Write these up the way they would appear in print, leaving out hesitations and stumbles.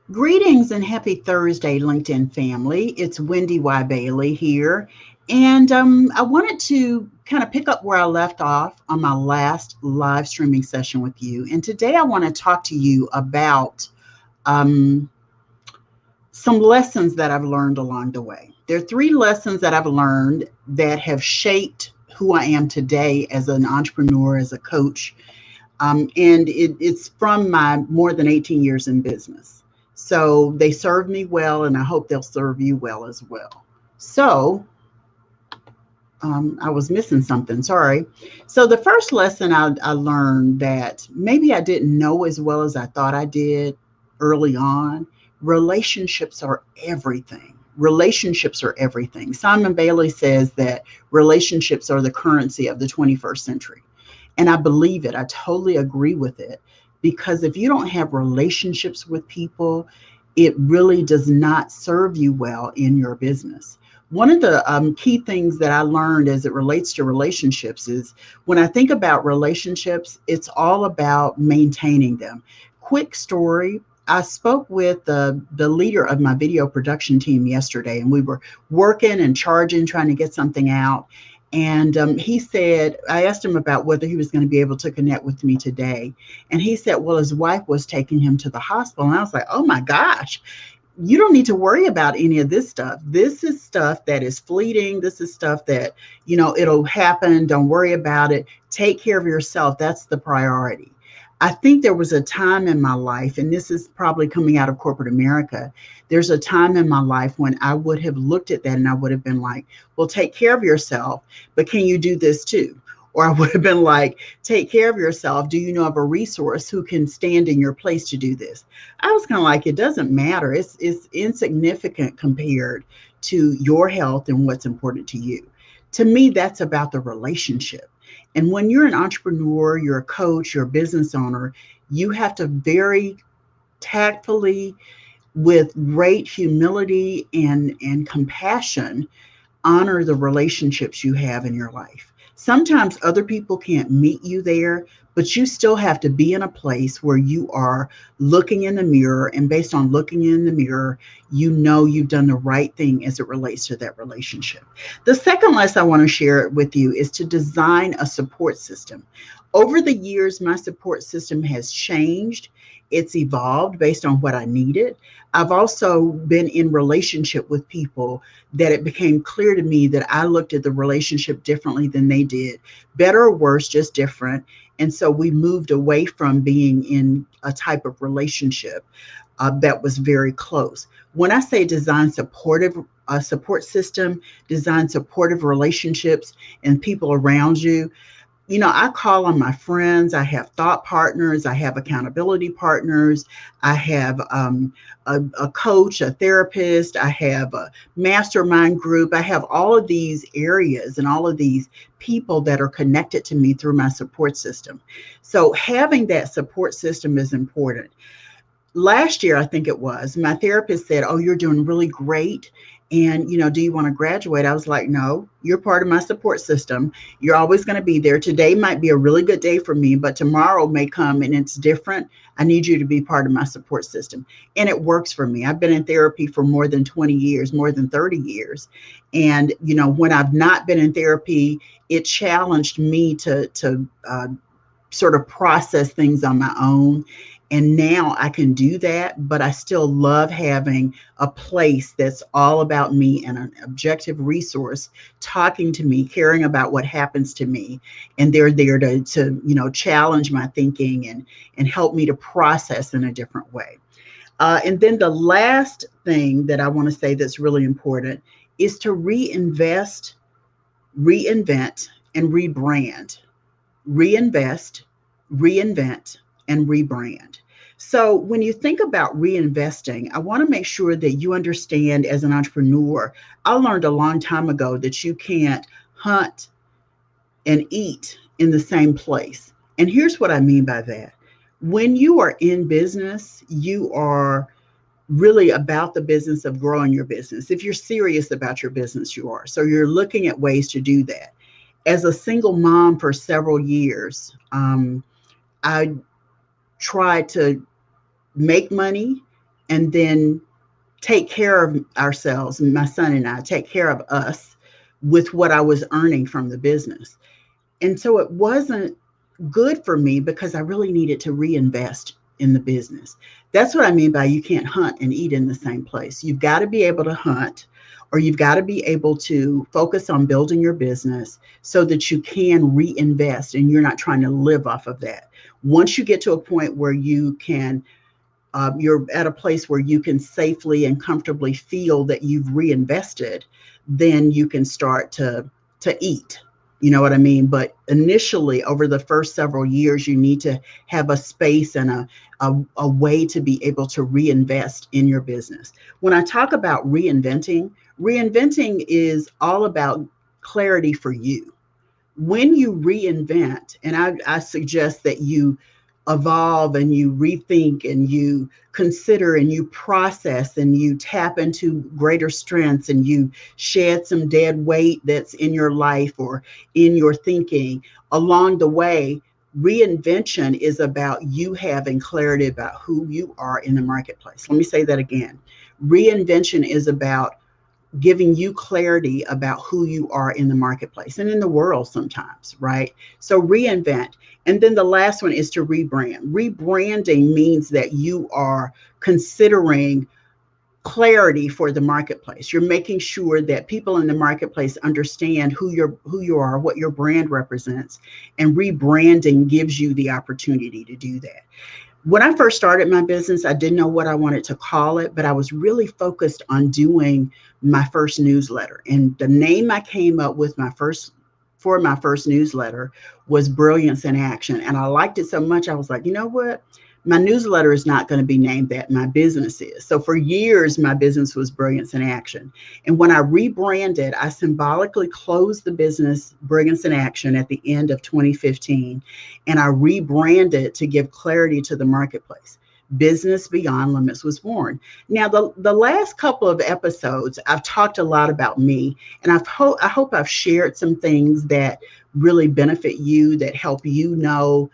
Greetings and happy Thursday, LinkedIn family. It's WendyY Bailey here. And I wanted to kind of pick up where I left off on my last live streaming session with you. And today I want to talk to you about um, some lessons that I've learned along the way. There are three lessons that I've learned that have shaped who I am today as an entrepreneur, as a coach, and it's from my more than 18 years in business. So they serve me well, and I hope they'll serve you well as well. So I was missing something, sorry. So the first lesson I learned that maybe I didn't know as well as I thought I did early on, relationships are everything. Relationships are everything. Simon Bailey says that relationships are the currency of the 21st century. And I believe it. I totally agree with it. Because if you don't have relationships with people, it really does not serve you well in your business. One of the key things that I learned as it relates to relationships is when I think about relationships, it's all about maintaining them. Quick story. I spoke with the leader of my video production team yesterday, and we were working and charging, trying to get something out. And he said, I asked him about whether he was going to be able to connect with me today. And he said, well, his wife was taking him to the hospital. And I was like, oh my gosh, you don't need to worry about any of this stuff. This is stuff that is fleeting. This is stuff that, it'll happen. Don't worry about it. Take care of yourself. That's the priority. I think there was a time in my life, and this is probably coming out of corporate America. There's a time in my life when I would have looked at that and I would have been like, well, take care of yourself, but can you do this too? Or I would have been like, take care of yourself. Do you know of a resource who can stand in your place to do this? I was kind of like, it doesn't matter. It's insignificant compared to your health and what's important to you. To me, that's about the relationship. And when you're an entrepreneur, you're a coach, you're a business owner, you have to very tactfully, with great humility and compassion, honor the relationships you have in your life. Sometimes other people can't meet you there, but you still have to be in a place where you are looking in the mirror, and based on looking in the mirror, you know you've done the right thing as it relates to that relationship. The second lesson I want to share with you is to design a support system. Over the years, my support system has changed. It's evolved based on what I needed. I've also been in relationship with people that it became clear to me that I looked at the relationship differently than they did, better or worse, just different. And so we moved away from being in a type of relationship that was very close. When I say design supportive support system, design supportive relationships and people around you, I call on my friends. I have thought partners. I have accountability partners. I have a coach, a therapist. I have a mastermind group. I have all of these areas and all of these people that are connected to me through my support system. So having that support system is important. Last year, I think it was, my therapist said, oh, you're doing really great. And, do you want to graduate? I was like, no, you're part of my support system. You're always going to be there. Today might be a really good day for me, but tomorrow may come and it's different. I need you to be part of my support system. And it works for me. I've been in therapy for more than 20 years, more than 30 years. And, when I've not been in therapy, it challenged me to sort of process things on my own. And now I can do that, but I still love having a place that's all about me and an objective resource talking to me, caring about what happens to me. And they're there to challenge my thinking and help me to process in a different way. And then the last thing that I want to say that's really important is to reinvest, reinvent, and rebrand. Reinvest, reinvent, and rebrand. So, when you think about reinvesting, I want to make sure that you understand as an entrepreneur. I learned a long time ago that you can't hunt and eat in the same place. And here's what I mean by that. When you are in business, you are really about the business of growing your business. If you're serious about your business, you are. So, you're looking at ways to do that. As a single mom for several years, I tried to make money and then take care of ourselves. My son and I take care of us with what I was earning from the business. And so it wasn't good for me because I really needed to reinvest in the business. That's what I mean by you can't hunt and eat in the same place. You've got to be able to hunt, or you've got to be able to focus on building your business so that you can reinvest and you're not trying to live off of that. Once you get to a point where you're at a place where you can safely and comfortably feel that you've reinvested, then you can start to eat. You know what I mean? But initially, over the first several years, you need to have a space and a way to be able to reinvest in your business. When I talk about reinventing is all about clarity for you. When you reinvent, and I suggest that you evolve and you rethink and you consider and you process and you tap into greater strengths and you shed some dead weight that's in your life or in your thinking along the way. Reinvention is about you having clarity about who you are in the marketplace. Let me say that again. Reinvention is about giving you clarity about who you are in the marketplace and in the world sometimes, right? So reinvent. And then the last one is to rebrand. Rebranding means that you are considering clarity for the marketplace. You're making sure that people in the marketplace understand who you are, what your brand represents, and rebranding gives you the opportunity to do that. When I first started my business, I didn't know what I wanted to call it, but I was really focused on doing my first newsletter. And the name I came up with for my first newsletter was Brilliance in Action. And I liked it so much, I was like, you know what? My newsletter is not going to be named that, my business is. So for years, my business was Brilliance in Action. And when I rebranded, I symbolically closed the business Brilliance in Action at the end of 2015. And I rebranded to give clarity to the marketplace. Business Beyond Limits was born. Now, the last couple of episodes, I've talked a lot about me, and I hope I've shared some things that really benefit you, that help you know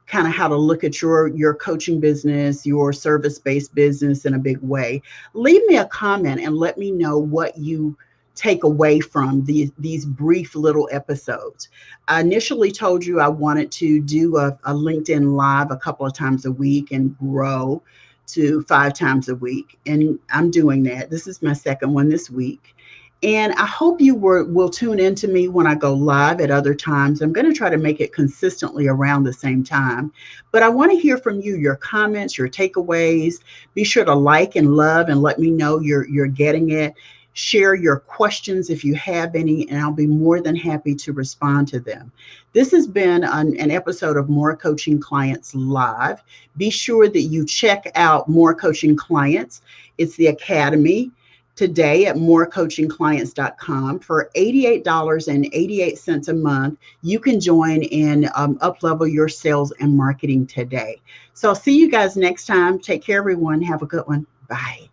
kind of how to look at your coaching business, your service-based business in a big way. Leave me a comment and let me know what you take away from these brief little episodes. I initially told you I wanted to do a LinkedIn Live a couple of times a week and grow to 5 times a week. And I'm doing that. This is my second one this week. And I hope you will tune into me when I go live at other times. I'm going to try to make it consistently around the same time. But I want to hear from you, your comments, your takeaways. Be sure to like and love and let me know you're getting it. Share your questions if you have any, and I'll be more than happy to respond to them. This has been an episode of More Coaching Clients Live. Be sure that you check out More Coaching Clients. It's the Academy today at morecoachingclients.com. For $88.88 a month, you can join and up-level your sales and marketing today. So I'll see you guys next time. Take care, everyone. Have a good one. Bye.